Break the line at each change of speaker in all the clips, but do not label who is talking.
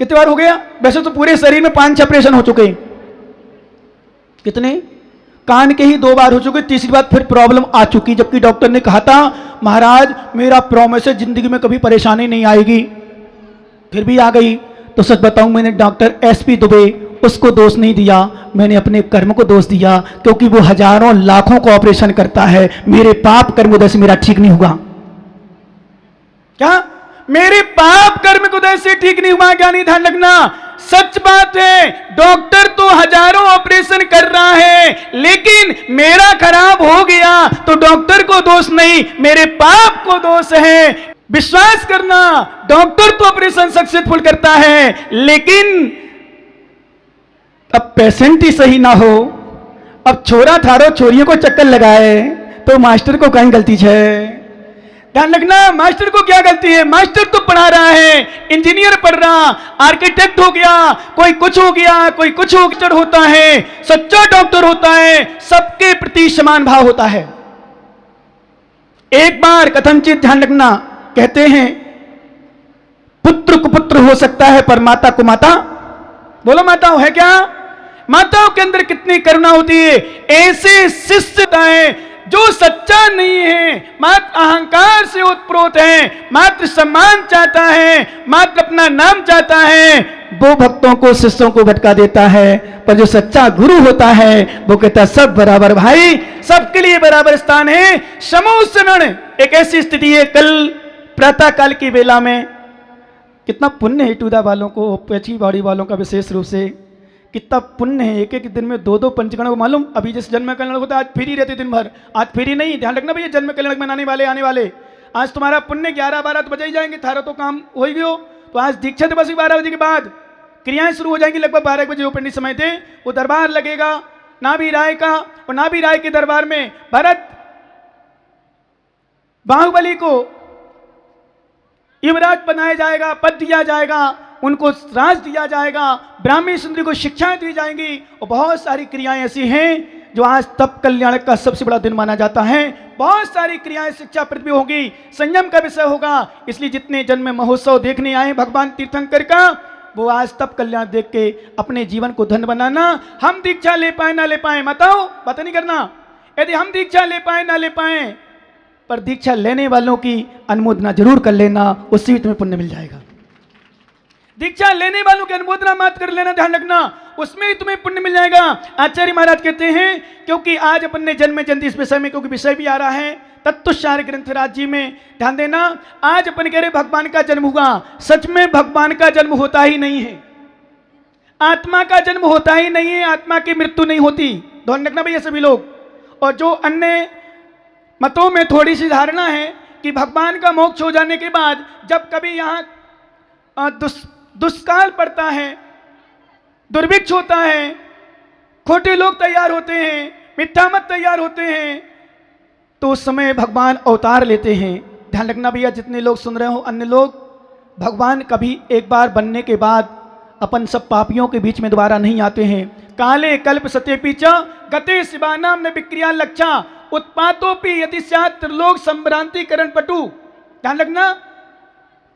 कितनी बार हो गया? वैसे तो पूरे शरीर में 5-6 ऑपरेशन हो चुके हैं। कितने? कान के ही 2 बार हो चुके, तीसरी बार फिर प्रॉब्लम आ चुकी, जबकि डॉक्टर ने कहा था महाराज मेरा प्रॉमिस है जिंदगी में कभी परेशानी नहीं आएगी, फिर भी आ गई। तो सच बताऊं, मैंने डॉक्टर एसपी दुबे उसको दोष नहीं दिया, मैंने अपने कर्म को दोष दिया, क्योंकि वो हजारों लाखों को ऑपरेशन करता है। मेरे पाप कर्म उदय से मेरा ठीक नहीं हुआ। क्या? मेरे पाप कर्म को उदय से ठीक नहीं हुआ? क्या नहीं? ध्यान रखना, सच बात है, डॉक्टर तो हजारों ऑपरेशन कर रहा है, लेकिन मेरा खराब हो गया तो डॉक्टर को दोष नहीं, मेरे पाप को दोष है। विश्वास करना, डॉक्टर तो ऑपरेशन सक्सेसफुल करता है, लेकिन अब पेशेंट ही सही ना हो, अब छोरा थारो छोरियों को चक्कर लगाए तो मास्टर को कहीं गलती है। ध्यान रखना, मास्टर को क्या गलती है? मास्टर तो पढ़ा रहा है, इंजीनियर पढ़ रहा, आर्किटेक्ट हो गया, कोई कुछ हो गया, कोई कुछ होता है, सच्चा डॉक्टर होता है, सबके प्रति समान भाव होता है। एक बार कथनचित ध्यान रखना, कहते हैं पुत्र को पुत्र हो सकता है पर माता को माता, बोलो माताओं है क्या? माताओं के अंदर कितनी करुणा होती है। ऐसे शिष्य हैं जो सच्चा नहीं है, मात्र अहंकार से उत्प्रोत है, मात्र सम्मान चाहता है, मात्र अपना नाम चाहता है, वो भक्तों को शिष्यों को भटका देता है। पर जो सच्चा गुरु होता है वो कहता है सब बराबर भाई, सबके लिए बराबर स्थान है। समूह शरण एक ऐसी स्थिति है। कल प्रातः काल की बेला में कितना पुण्य है टूदा वालों को, पेची बाड़ी वालों का विशेष रूप से कितना पुण्य है। एक एक दिन में 2-2 पंचगणों को मालूम। अभी जैसे जन्म कल्याण होता है, आज फ्री रहते दिन भर, आज फ्री नहीं। ध्यान रखना भैया, जन्म कल्याण मनाने वाले आने वाले, आज तुम्हारा पुण्य 11-12 तो बजे ही जाएंगे, थारा तो काम हो ही गयो। तो आज दीक्षा दिवस 12 बजे के बाद क्रियाएं शुरू हो जाएंगी। लगभग 12 बजे जो पंडित समय थे वो दरबार लगेगा नाभि राय का, और नाभि राय के दरबार में भरत बाहुबली को युवराज बनाया जाएगा, पद दिया जाएगा, उनको राज दिया जाएगा, ब्राह्मी सुंदरी को शिक्षाएं दी जाएंगी, और बहुत सारी क्रियाएं ऐसी हैं जो आज तप कल्याण का सबसे बड़ा दिन माना जाता है। बहुत सारी क्रियाएं शिक्षा पृथ्वी होगी, संयम का विषय होगा। इसलिए जितने जन्म महोत्सव देखने आए भगवान तीर्थंकर का, वो आज तप कल्याण देख के अपने जीवन को धन्य बनाना। हम दीक्षा ले पाए ना ले पाए, बताओ, बात नहीं करना। यदि हम दीक्षा ले पाए ना ले पाए, पर दीक्षा लेने वालों की अनुमोदना जरूर कर लेना, उससे भी तुम्हें पुण्य मिल जाएगा। दीक्षा लेने वालों की अनुमोदना मत कर लेना, ध्यान रखना, उसमें ही तुम्हें पुण्य मिल जाएगा। आचार्य महाराज कहते हैं, क्योंकि आज अपन ने जन्म जयंती इस विषय में, क्योंकि विषय भी आ रहा है तत्वसार ग्रंथराज जी में, ध्यान देना। आज अपन कह रहे भगवान का जन्म हुआ, सच में भगवान का जन्म होता ही नहीं है, आत्मा का जन्म होता ही नहीं है, आत्मा की मृत्यु नहीं होती। ध्यान रखना भैया सभी लोग। और जो अन्य मतों में थोड़ी सी धारणा है कि भगवान का मोक्ष हो जाने के बाद जब कभी यहाँ दुष्काल पड़ता है, दुर्भिक्ष होता है, खोटे लोग तैयार होते हैं, मिथ्या मत तैयार होते हैं, तो उस समय भगवान अवतार लेते हैं। ध्यान रखना भैया, जितने लोग सुन रहे हो, अन्य लोग, भगवान कभी एक बार बनने के बाद अपन सब पापियों के बीच में दोबारा नहीं आते हैं। काले कल्प सत्य पीछा गते शिवानाम न विक्रिया लक्षा उत्पातोपि यदि स्यात् त्रिलोक संभ्रांतिकरण पटु। ध्यान रखना,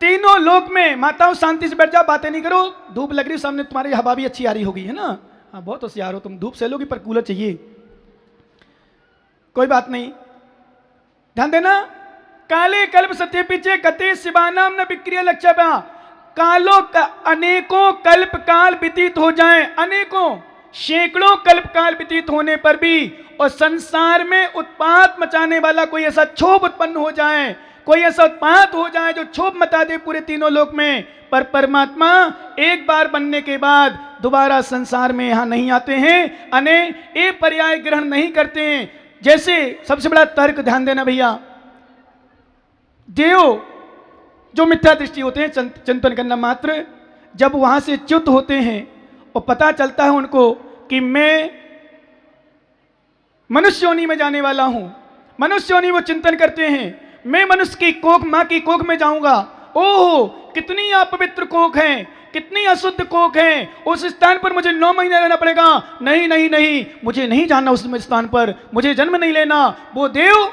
तीनों लोक में, माताओं शांति से बैठ जाओ, बातें नहीं करो। धूप लग रही सामने, तुम्हारी हवा भी अच्छी आ रही होगी, है ना? हाँ, बहुत होशियार हो तुम, धूप से लोगी पर कूलर चाहिए, कोई बात नहीं। ध्यान देना, काले कल्प सत्य पीछे गते शिवानाम न विक्रिया लक्ष्य। कालों का अनेकों कल्प काल व्यतीत हो जाएं, अनेकों सैकड़ों कल्प काल व्यतीत होने पर भी, और संसार में उत्पात मचाने वाला कोई ऐसा क्षोभ उत्पन्न हो जाए, कोई ऐसा उत्पात हो जाए जो क्षोभ मचा दे पूरे तीनों लोक में, पर परमात्मा एक बार बनने के बाद दोबारा संसार में यहां नहीं आते हैं, अने ये पर्याय ग्रहण नहीं करते हैं। जैसे सबसे बड़ा तर्क, ध्यान देना भैया, देव जो मिथ्या दृष्टि होते हैं, चिंतन करना मात्र, जब वहां से च्युत होते हैं और पता चलता है उनको कि मैं मनुष्य योनि में जाने वाला हूं, मनुष्य योनि वो चिंतन करते हैं, मैं मनुष्य की कोख, मां की कोख में जाऊंगा। ओह, कितनी अपवित्र कोख है, कितनी अशुद्ध कोख है, उस स्थान पर मुझे 9 महीने रहना पड़ेगा। नहीं नहीं नहीं, मुझे नहीं जाना उस स्थान पर, मुझे जन्म नहीं लेना। वो देव,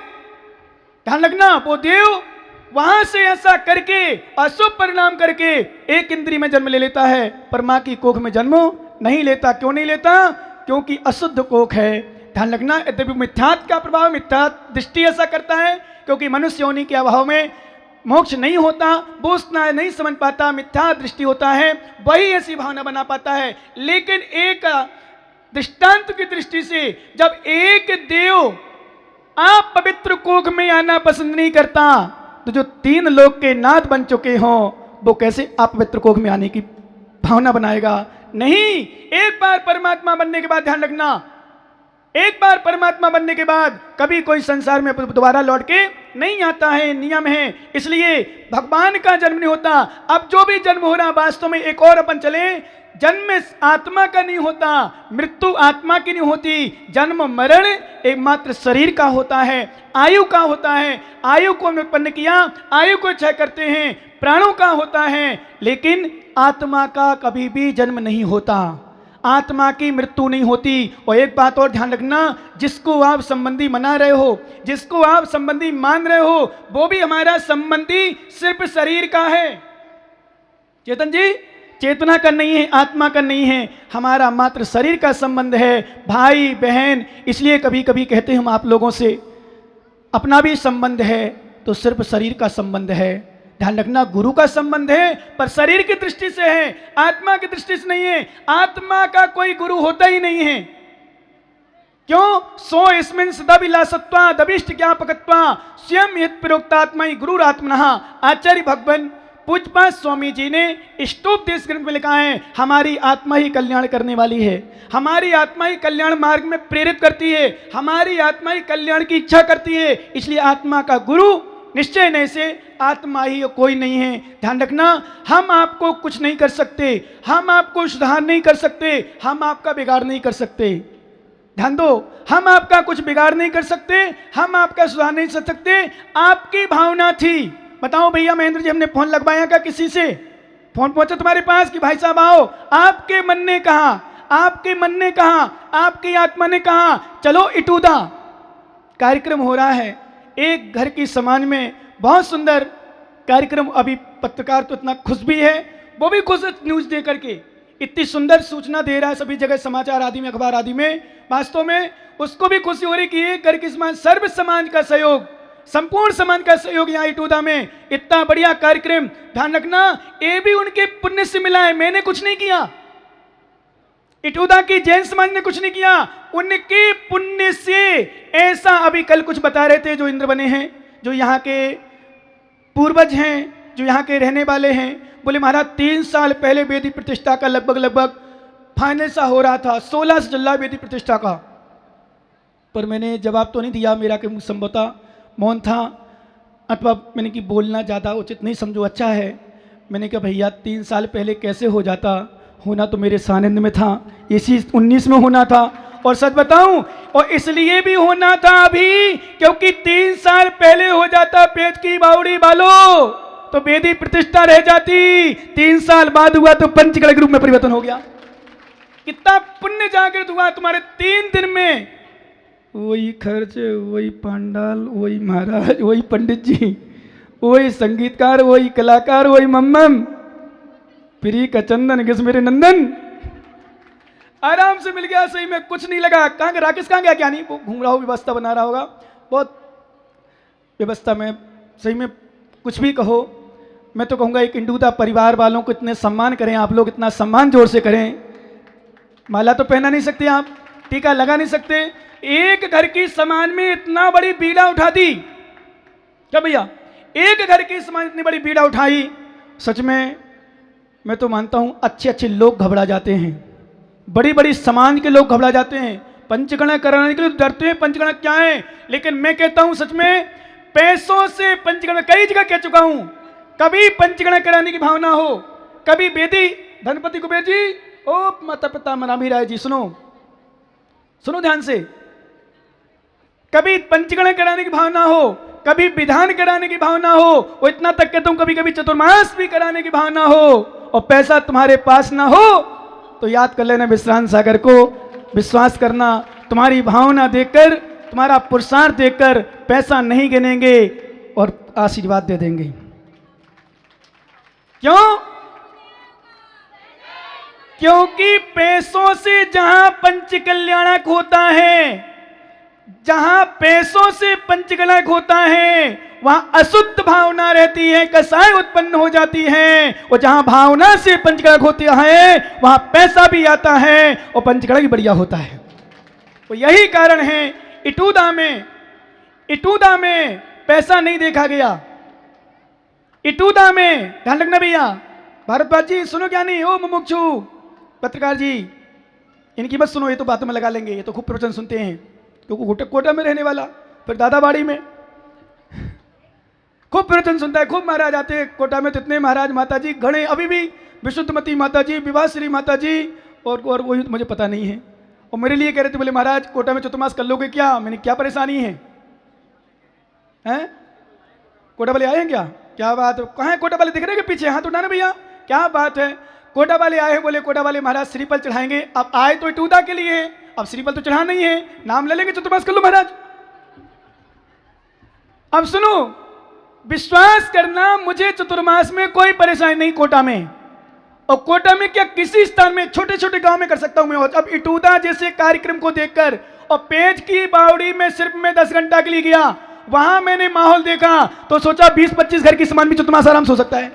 ध्यान रखना, वो देव वहां से ऐसा करके अशुभ परिणाम करके एक इंद्री में जन्म ले लेता है, पर मां की कोख में जन्म नहीं लेता। क्यों नहीं लेता? क्योंकि अशुद्ध कोख है। ध्यान रखना, यद्यपि मिथ्यात्व का प्रभाव, मिथ्यात्व दृष्टि ऐसा करता है क्योंकि मनुष्य योनि के अभाव में मोक्ष नहीं होता, वो उतना नहीं समझ पाता, मिथ्या दृष्टि होता है, वही ऐसी भावना बना पाता है। लेकिन एक दृष्टांत की दृष्टि से जब एक देव आप पवित्र कोख में आना पसंद नहीं करता, तो जो 3 लोक के नाथ बन चुके हों वो कैसे आप पवित्र कोख में आने की भावना बनाएगा? नहीं। एक बार परमात्मा बनने के बाद, ध्यान रखना, एक बार परमात्मा बनने के बाद कभी कोई संसार में दोबारा लौट के नहीं आता है, नियम है। इसलिए भगवान का जन्म नहीं होता। अब जो भी जन्म हो रहा वास्तव में, एक और अपन चले, जन्म आत्मा का नहीं होता, मृत्यु आत्मा की नहीं होती, जन्म मरण एकमात्र शरीर का होता है, आयु का होता है। आयु को उत्पन्न किया, आयु को क्षय करते हैं, प्राणों का होता है, लेकिन आत्मा का कभी भी जन्म नहीं होता, आत्मा की मृत्यु नहीं होती। और एक बात और ध्यान रखना, जिसको आप संबंधी मना रहे हो, जिसको आप संबंधी मान रहे हो, वो भी हमारा संबंधी सिर्फ शरीर का है। चेतन जी, चेतना का नहीं है, आत्मा का नहीं है, हमारा मात्र शरीर का संबंध है, भाई बहन। इसलिए कभी कभी कहते हैं हम आप लोगों से, अपना भी संबंध है तो सिर्फ शरीर का संबंध है। ध्यान रखना, गुरु का संबंध है पर शरीर की दृष्टि से है, आत्मा की दृष्टि से नहीं है। आत्मा का कोई गुरु होता ही नहीं है। क्यों? सो इसमें सदाभिलाषत्वा दभिष्ट ज्ञापकत्वा स्वयं यत् प्रोक्तात्मा गुरुरात्मनः। आचार्य भगवान पूज्यपाद स्वामी जी ने इष्टोपदेश ग्रंथ में लिखा है, हमारी आत्मा ही कल्याण करने वाली है, हमारी आत्मा ही कल्याण मार्ग में प्रेरित करती है, हमारी आत्मा ही कल्याण की इच्छा करती है। इसलिए आत्मा का गुरु निश्चय नहीं से आत्मा ही कोई नहीं है। ध्यान रखना, हम आपको कुछ नहीं कर सकते, हम आपको सुधार नहीं कर सकते, हम आपका बिगाड़ नहीं कर सकते। ध्यान दो, हम आपका कुछ बिगाड़ नहीं कर सकते, हम आपका सुधार नहीं कर सकते। आपकी भावना थी, बताओ भैया महेंद्र जी, हमने फोन लगवाया क्या किसी से? फोन पहुंचा तुम्हारे पास कि भाई साहब आओ? आपके मन ने कहा, आपके मन ने कहा, आपकी आत्मा ने कहा चलो इटूदा कार्यक्रम हो रहा है। एक घर की समाज में बहुत सुंदर कार्यक्रम, अभी पत्रकार तो इतना खुश भी है, वो भी खुश न्यूज दे करके इतनी सुंदर सूचना दे रहा है सभी जगह, समाचार आदि में, अखबार आदि में। वास्तव में उसको भी खुशी हो रही कि एक घर की समाज, सर्व समाज का सहयोग, संपूर्ण समाज का सहयोग यहाँ इटूदा में इतना बढ़िया कार्यक्रम। ध्यान रखना, ये भी उनके पुण्य से मिला है, मैंने कुछ नहीं किया, इटूदा की जैन समाज ने कुछ नहीं किया, उनके पुण्य से। ऐसा अभी कल कुछ बता रहे थे जो इंद्र बने हैं, जो यहाँ के पूर्वज हैं, जो यहाँ के रहने वाले हैं, बोले महाराज 3 साल पहले वेदी प्रतिष्ठा का लगभग फाइनल सा हो रहा था, 16 से चल रहा वेदी प्रतिष्ठा का, पर मैंने जवाब तो नहीं दिया, मेरा कि संभवतः मौन था, अथवा मैंने कि बोलना ज़्यादा उचित नहीं समझो, अच्छा है। मैंने कहा भैया 3 साल पहले कैसे हो जाता, होना तो मेरे सानिध्य में था, इसी 19 में होना था। और सच बताऊं, और इसलिए भी होना था अभी क्योंकि 3 साल पहले हो जाता पेट की बावड़ी वालों तो वेदी प्रतिष्ठा रह जाती, 3 साल बाद हुआ तो पंचकला के रूप में परिवर्तन हो गया। कितना पुण्य जागृत हुआ तुम्हारे 3 दिन में। वही खर्च, वही पांडाल, वही महाराज, वही पंडित जी, वही संगीतकार, वही कलाकार, वही मम्मम, प्री का चंदन किस मेरे नंदन, आराम से मिल गया, सही में कुछ नहीं लगा। कहाँ गया राकेश, कहाँ गया? क्या नहीं, वो घूम रहा हो, व्यवस्था बना रहा होगा, बहुत व्यवस्था में। सही में कुछ भी कहो, मैं तो कहूँगा एक इंडूदा परिवार वालों को इतने सम्मान करें आप लोग, इतना सम्मान जोर से करें। माला तो पहना नहीं सकते आप, टीका लगा नहीं सकते, एक घर की समाज में इतना बड़ी बीड़ा उठा दी। क्या भैया, एक घर की समाज इतनी बड़ी बीड़ा उठाई, सच में मैं तो मानता हूं अच्छे अच्छे लोग घबरा जाते हैं, बड़ी बड़ी समाज के लोग घबरा जाते हैं, पंचगणना कराने के लिए डरते हैं, पंचगणना क्या है। लेकिन मैं कहता हूं सच में पैसों से पंचगणना, कई जगह कह चुका हूं, कभी पंचगणना कराने की भावना हो, कभी बेदी धनपति कुबेर जी, ओ माता पिता मनामी राय जी, सुनो सुनो ध्यान से, कभी पंचगणना कराने की भावना हो, कभी विधान कराने की भावना हो, और इतना तक कहता हूं कभी कभी चतुर्मास भी कराने की भावना हो, और पैसा तुम्हारे पास ना हो तो याद कर लेना विश्रांत सागर को, विश्वास करना तुम्हारी भावना देखकर, तुम्हारा पुरुषार्थ देखकर पैसा नहीं गिनेंगे और आशीर्वाद दे देंगे। क्यों? क्योंकि पैसों से जहां पंच कल्याणक होता है, जहां पैसों से पंचकलक होता है, वहां अशुद्ध भावना रहती है, कसाय उत्पन्न हो जाती है। और जहां भावना से पंचकलक होता है वहां पैसा भी आता है और पंचकलक भी बढ़िया होता है। तो यही कारण है इटूदा में पैसा नहीं देखा गया। इटूदा में, ध्यान रखना भैया, भारद्वाज जी सुनो क्या नहीं, ओ मुमुक्षु पत्रकार जी, इनकी मत सुनो, ये तो बातों में लगा लेंगे, ये तो खूब प्रवचन सुनते हैं, क्योंकि कोटा में रहने वाला, फिर दादाबाड़ी में खूब प्रवचन सुनता है, खूब महाराज आते हैं कोटा में। तो इतने महाराज माता जी घड़े अभी भी, विशुद्धमती माता जी, विवाहश्री माता जी, और वही मुझे पता नहीं है। और मेरे लिए कह रहे थे, बोले महाराज कोटा में चतुर्मास कर लोगे क्या? मैंने क्या परेशानी है? हैं? कोटा वाले आए हैं क्या? क्या बात है, कहाँ है कोटा वाले? दिख रहे हैं पीछे, हाथ उठाना भैया, क्या बात है। कोटा वाले आए हैं, बोले कोटा वाले महाराज श्रीफल चढ़ाएंगे। अब आए तो इटूदा के लिए, अब श्रीफल तो चढ़ा नहीं है, नाम ले लेंगे चतुर्मास कर लो महाराज। अब सुनो, विश्वास करना, मुझे चतुर्मास में कोई परेशानी नहीं कोटा में, और कोटा में क्या किसी स्थान में, छोटे छोटे गांव में कर सकता हूं मैं। अब इटूदा जैसे कार्यक्रम को देखकर, और पेज की बावड़ी में सिर्फ मैं 10 घंटा के लिए गया, वहां मैंने माहौल देखा तो सोचा 20-25 घर की समान भी चतुर्मास आराम से हो सकता है।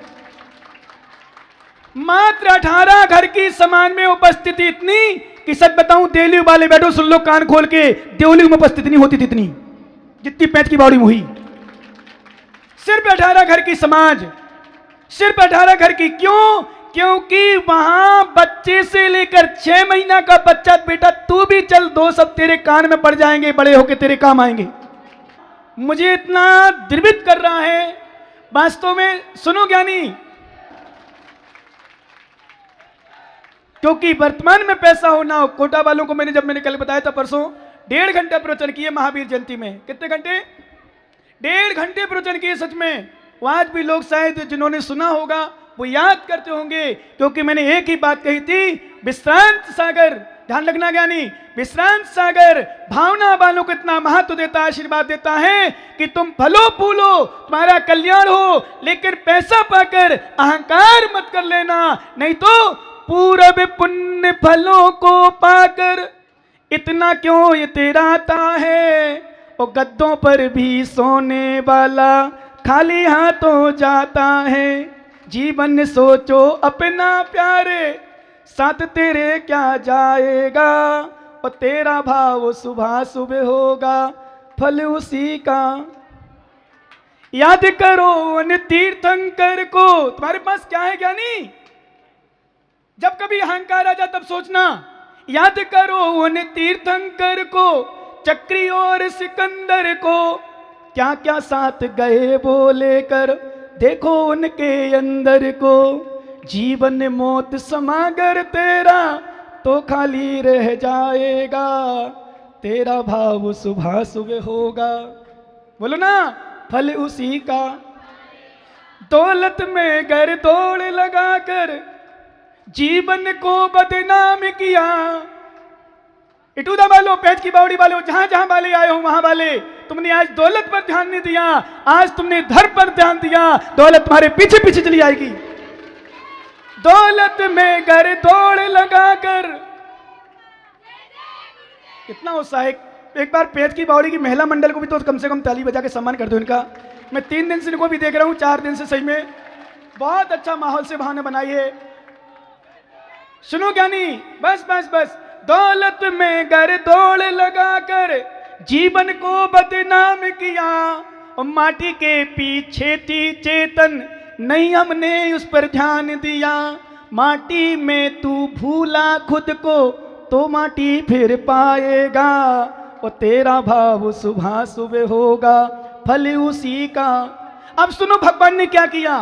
मात्र 18 घर की समान में उपस्थिति इतनी कि सच बताऊं, देवली वाले बैठो सुन लो कान खोल के, देवली में उपस्थिति नहीं होती थी इतनी जितनी पेज की बावड़ी में हुई। सिर्फ 18 घर की समाज, सिर्फ 18 घर की। क्यों? क्योंकि वहां बच्चे से लेकर 6 महीना का बच्चा, बेटा तू भी चल, 2 सब तेरे कान में पड़ जाएंगे, बड़े होके तेरे काम आएंगे। मुझे इतना द्रवित कर रहा है वास्तव में, सुनो ज्ञानी, क्योंकि वर्तमान में पैसा होना, कोटा वालों को मैंने कल बताया था परसों, 1.5 घंटे प्रवचन किए महावीर जयंती में। कितने घंटे? 1.5 घंटे प्रवचन किए सच में। आज भी लोग शायद जिन्होंने सुना होगा वो याद करते होंगे, क्योंकि मैंने एक ही बात कही थी, विश्रांत सागर, ध्यान रखना ज्ञानी, विश्रांत सागर भावना वालों को इतना महत्व देता है, आशीर्वाद देता है कि तुम फलो फूलो, तुम्हारा कल्याण हो, लेकिन पैसा पाकर अहंकार मत कर लेना, नहीं तो पूरब पुण्य फलों को पाकर इतना क्यों ये तेरा आता है, और गद्दों पर भी सोने वाला खाली हाथों जाता है। जीवन सोचो अपना प्यारे, साथ तेरे क्या जाएगा, और तेरा भाव सुबह सुबह होगा, फल उसी का। याद करो उन तीर्थंकर को। तुम्हारे पास क्या है ज्ञानी? जब कभी अहंकार आ जाए तब सोचना, याद करो उन तीर्थंकर को, चक्री और सिकंदर को, क्या क्या साथ गए बोले कर, देखो उनके अंदर को। जीवन मौत समागर तेरा तो खाली रह जाएगा, तेरा भाव सुबह सुबह होगा। बोलो ना, फल उसी का। दौलत में घर दौड़ लगाकर जीवन को बदनाम किया। इटूदा वालों, पेज की बावड़ी वालों, जहां जहां वाले आए हो वहां वाले, तुमने आज दौलत पर ध्यान नहीं दिया, आज तुमने धर्म पर ध्यान दिया, दौलत तुम्हारे पीछे पीछे चली आएगी। दौलत में घर दौड़ लगाकर, कितना उत्साह। एक बार पेज की बावड़ी की महिला मंडल को भी तो कम से कम ताली बजा के सम्मान कर दो इनका। मैं 3 दिन से इनको भी देख रहा हूं, 4 दिन से, सही में बहुत अच्छा माहौल से बहाने बनाई है। सुनो ज्ञानी, बस बस बस, दौलत में घर दौड़ लगाकर जीवन को बदनाम किया, और माटी के पीछे थी चेतन, नहीं हमने उस पर ध्यान दिया। माटी में तू भूला खुद को, तो माटी फिर पाएगा, और तेरा भाव सुबह सुबह होगा, फल उसी का। अब सुनो भगवान ने क्या किया।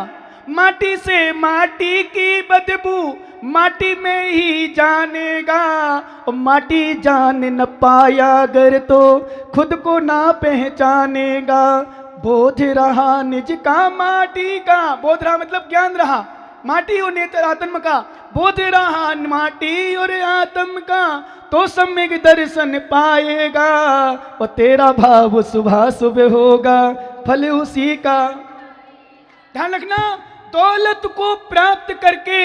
माटी से माटी की बदबू माटी में ही जानेगा, और माटी जान न पाया अगर तो खुद को ना पहचानेगा। बोध रहा निज का माटी का, बोध रहा मतलब ज्ञान रहा, माटी और नेत्र आत्म का, बोध रहा माटी और आत्म का, तो सम्यक दर्शन पाएगा, और तेरा भाव सुबह सुबह होगा, फल उसी का। ध्यान रखना, दौलत को प्राप्त करके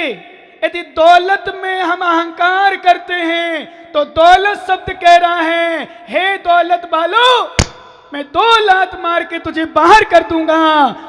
यदि दौलत में हम अहंकार करते हैं तो दौलत शब्द कह रहा है, हे दौलत वालो, मैं 2 लात मार के तुझे बाहर कर दूंगा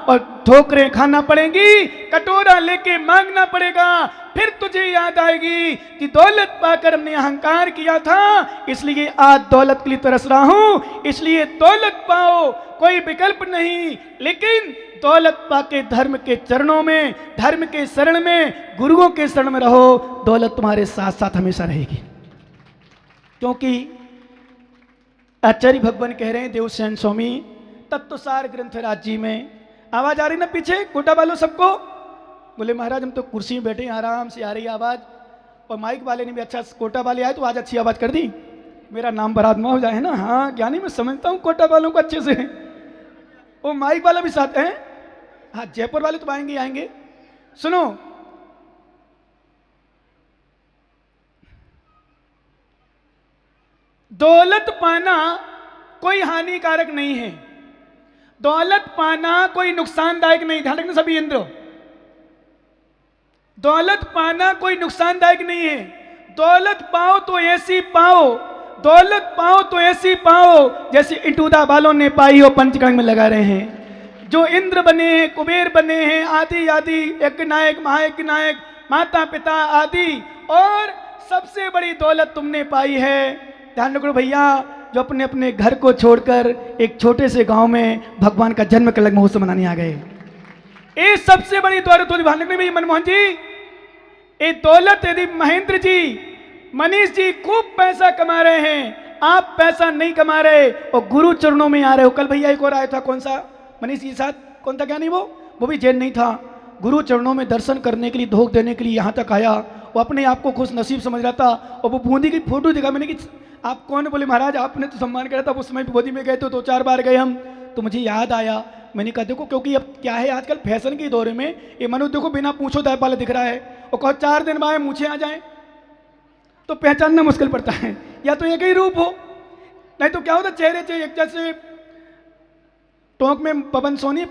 और ठोकरें खाना पड़ेंगी, कटोरा लेके मांगना पड़ेगा, फिर तुझे याद आएगी कि दौलत पाकर हमने अहंकार किया था, इसलिए आज दौलत के लिए तरस रहा हूं। इसलिए दौलत पाओ, कोई विकल्प नहीं, लेकिन दौलत पाके धर्म के चरणों में, धर्म के शरण में, गुरुओं के शरण में रहो, दौलत तुम्हारे साथ साथ हमेशा रहेगी। क्योंकि आचार्य भगवान कह रहे हैं, देवसेन स्वामी तत्वसार ग्रंथराज जी में, आवाज आ रही ना पीछे कोटा वालों सबको? बोले महाराज हम तो कुर्सी में बैठे हैं, आराम से आ रही है आवाज, और माइक वाले ने भी अच्छा, कोटा वाले आए तो आज अच्छी आवाज कर दी, मेरा नाम बरादमा हो जाए ना। हाँ ज्ञानी, मैं समझता हूँ कोटा वालों को अच्छे से, वो माइक वाला भी साथ है। हाँ जयपुर वाले तो आएंगे आएंगे। सुनो, दौलत पाना कोई हानिकारक नहीं है, दौलत पाना कोई नुकसानदायक नहीं, ध्यान रखना सभी इंद्र, दौलत पाना कोई नुकसानदायक नहीं है। दौलत पाओ तो ऐसी पाओ, दौलत पाओ तो ऐसी पाओ जैसे इटूदा वालों ने पाई हो, पंचकर्म में लगा रहे हैं, जो इंद्र बने हैं, कुबेर बने हैं, आदि आदि, एक नायक, महायक नायक, माता पिता आदि, और सबसे बड़ी दौलत तुमने पाई है। ध्यान रखो भैया, जो अपने अपने घर को छोड़कर एक छोटे से गांव में भगवान का जन्म कलक महोत्सव मनाने आ गए, ये सबसे बड़ी दौलत होती। ध्यान रखने भैया मनमोहन जी, ये दौलत यदि महेंद्र जी, मनीष जी खूब पैसा कमा रहे हैं, आप पैसा नहीं कमा रहे और गुरु चरणों में आ रहे हो। कल भैया एक और आया था, कौन सा मनीष जी साथ, कौन था क्या नहीं, वो भी जैन नहीं था, गुरु चरणों में दर्शन करने के लिए, धोख देने के लिए यहाँ तक आया। वो अपने आप को खुश नसीब समझ रहा था, और वो बूंदी की फोटो दिखा मैंने कि आप कौन? बोले महाराज आपने तो सम्मान करा था, उस समय भी गोदी में गए तो 2-4 बार गए हम, तो मुझे याद आया। मैंने कहा देखो, क्योंकि अब क्या है आजकल फैशन के दौरे में ये मनुष्य देखो बिना पूछो दाय पाले दिख रहा है, और कहो 4 दिन बाद मूछे आ जाए तो पहचानना मुश्किल पड़ता है, या तो एक ही रूप हो, नहीं तो क्या होता चेहरे चाहिए। एक जैसे टोंक में पवन सोनी